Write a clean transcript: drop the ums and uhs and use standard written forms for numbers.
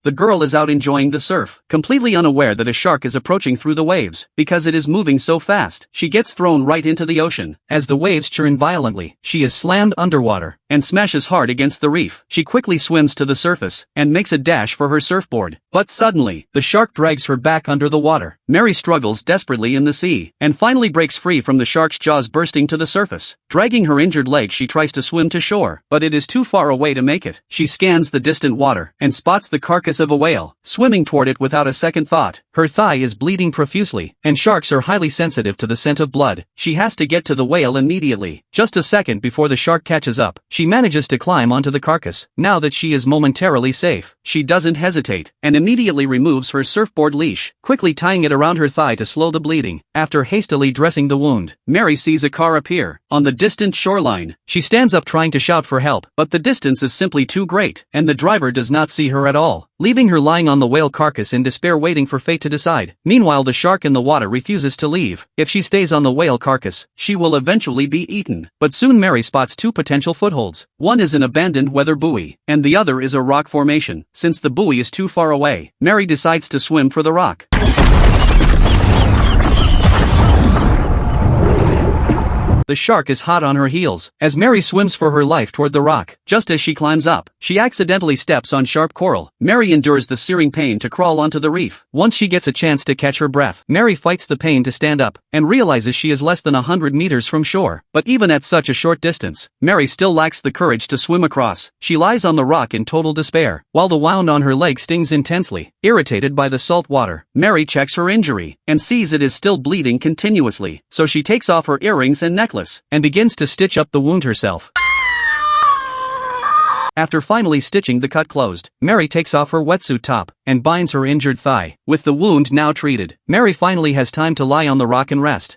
the girl is out enjoying the surf, completely unaware that a shark is approaching through the waves, because it is moving so fast. She gets thrown right into the ocean. As the waves churn violently, she is slammed underwater, and smashes hard against the reef. She quickly swims to the surface, and makes a dash for her surfboard. But suddenly, the shark drags her back under the water. Mary struggles desperately in the sea, and finally breaks free from the shark's jaws bursting to the surface. Dragging her injured leg, she tries to swim to shore, but it is too far away to make it. She scans the distant water, and spots the carcass of a whale, swimming toward it without a second thought. Her thigh is bleeding profusely, and sharks are highly sensitive to the scent of blood. She has to get to the whale immediately. Just a second before the shark catches up, she manages to climb onto the carcass. Now that she is momentarily safe, she doesn't hesitate, and immediately removes her surfboard leash, quickly tying it around her thigh to slow the bleeding. After hastily dressing the wound, Mary sees a car appear on the distant shoreline. She stands up trying to shout for help, but the distance is simply too great, and the driver does not see her at all, leaving her lying on the whale carcass in despair, waiting for fate to decide. Meanwhile, the shark in the water refuses to leave. If she stays on the whale carcass, she will eventually be eaten. But soon Mary spots two potential footholds. One is an abandoned weather buoy, and the other is a rock formation. Since the buoy is too far away, Mary decides to swim for the rock. The shark is hot on her heels, as Mary swims for her life toward the rock. Just as she climbs up, she accidentally steps on sharp coral. Mary endures the searing pain to crawl onto the reef. Once she gets a chance to catch her breath, Mary fights the pain to stand up, and realizes she is less than 100 meters from shore. But even at such a short distance, Mary still lacks the courage to swim across. She lies on the rock in total despair, while the wound on her leg stings intensely. Irritated by the salt water, Mary checks her injury, and sees it is still bleeding continuously, so she takes off her earrings and necklace, and begins to stitch up the wound herself. After finally stitching the cut closed, Mary takes off her wetsuit top, and binds her injured thigh. With the wound now treated, Mary finally has time to lie on the rock and rest.